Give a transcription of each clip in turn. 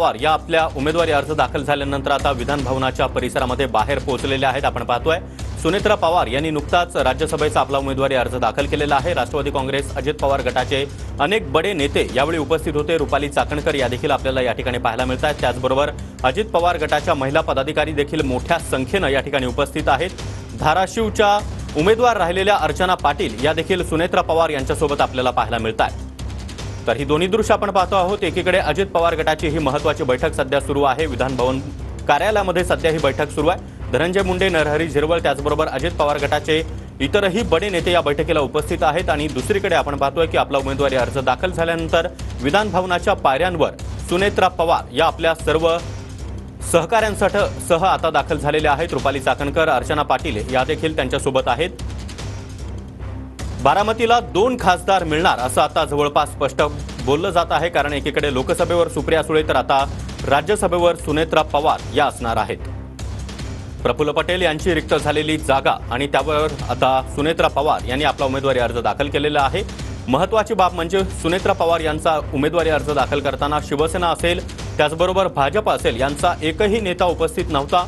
पवार या आपल्या उमेदवारी अर्ज दाखल झाल्यानंतर आता विधान भवनाच्या परिसरामध्ये बाहेर पोहोचलेले आहेत। आपण पाहतोय सुनेत्रा पवार यांनी नुकताच राज्यसभेचा आपला उमेदवारी अर्ज दाखल केलेला आहे। राष्ट्रवादी काँग्रेस अजित पवार गटाचे अनेक बडे नेते यावेळी उपस्थित होते। रुपाली चाकणकर या देखील आपल्याला या ठिकाणी पाहायला मिळतात। त्याचबरोबर अजित पवार गटाच्या महिला पदाधिकारी देखील मोठ्या संख्येनं या ठिकाणी उपस्थित आहेत। धाराशिवच्या उमेदवार राहिलेल्या अर्चना पाटील या देखील सुनेत्रा पवार यांच्यासोबत आपल्याला पाहायला मिळतात। तर ही दोन्ही दृश्य आपण पाहतो आहोत। एकीकडे अजित पवार गटाची ही महत्त्वाची बैठक सध्या सुरू आहे। विधान भवन कार्यालयामध्ये सध्या ही बैठक सुरू आहे। धनंजय मुंडे, नरहरी झिरवळ त्याचबरोबर अजित पवार गटाचे इतरही बडे नेते या बैठकीला उपस्थित आहेत। आणि दुसरीकडे आपण पाहतोय की आपला उमेदवारी अर्ज दाखल झाल्यानंतर विधान भवनाच्या पायऱ्यांवर सुनेत्रा पवार या आपल्या सर्व सहकाऱ्यांसह आता दाखल झालेल्या आहेत। रुपाली चाकणकर, अर्चना पाटील या देखील त्यांच्यासोबत आहेत। बारामतीला 2 खासदार मिळणार असं आता जवळपास स्पष्ट बोललं जात आहे। कारण एकीकडे लोकसभेवर सुप्रिया सुळे तर आता राज्यसभेवर सुनेत्रा पवार या असणार आहेत। प्रफुल्ल पटेल यांची रिक्त झालेली जागा आणि त्यावर आता सुनेत्रा पवार यांनी आपला उमेदवारी अर्ज दाखल केलेला आहे। महत्त्वाची बाब म्हणजे सुनेत्रा पवार यांचा उमेदवारी अर्ज दाखल करताना शिवसेना असेल त्याचबरोबर भाजप असेल यांचा एकही नेता उपस्थित नव्हता।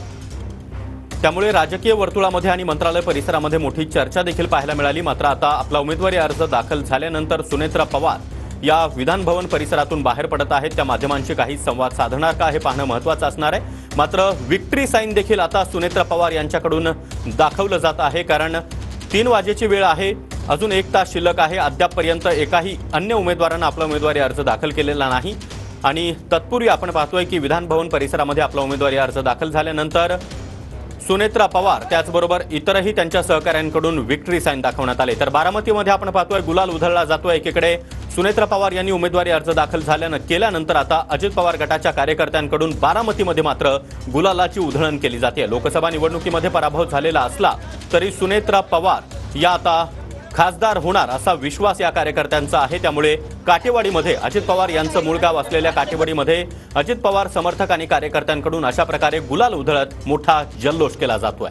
त्यामुळे राजकीय वर्तुळामध्ये आणि मंत्रालय परिसरामध्ये मोठी चर्चा देखील पाहायला मिळाली। मात्र आता आपला उमेदवारी अर्ज दाखल झाल्यानंतर सुनेत्रा पवार या विधान भवन परिसरातून बाहेर पडत आहेत। त्या माध्यमांशी काही संवाद साधणार का हे पाहणं महत्त्वाचं असणार आहे। मात्र विक्ट्री साईन देखील आता सुनेत्रा पवार यांच्याकडून दाखवलं जात आहे। कारण 3 वाजेची वेळ आहे, अजून 1 तास शिल्लक आहे। अद्यापपर्यंत एकाही अन्य उमेदवारांना आपला उमेदवारी अर्ज दाखल केलेला नाही। आणि तत्पूर्वी आपण पाहतोय की विधान भवन परिसरामध्ये आपला उमेदवारी अर्ज दाखल झाल्यानंतर सुनेत्रा पवार त्याचबरोबर इतरही त्यांच्या सहकाऱ्यांकडून विक्ट्री साईन दाखवण्यात आले। तर बारामतीमध्ये आपण पाहतोय गुलाल उधळला जातोय। एकीकडे सुनेत्रा पवार यांनी उमेदवारी अर्ज दाखल केल्यानंतर आता अजित पवार गटाच्या कार्यकर्त्यांकडून बारामतीमध्ये मात्र गुलालाची उधळण केली जाते। लोकसभा निवडणुकीमध्ये पराभव झालेला असला तरी सुनेत्रा पवार या आता खासदार होणार असा विश्वास या कार्यकर्त्यांचा आहे। त्यामुळे काटेवाडीमध्ये अजित पवार यांचं मूळ गाव असलेल्या काटेवाडीमध्ये अजित पवार समर्थक आणि कार्यकर्त्यांकडून अशा प्रकारे गुलाल उधळत मोठा जल्लोष केला जातोय।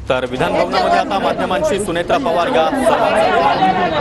तर विधान भवनामध्ये आता माध्यमांशी सुनेत्रा पवार या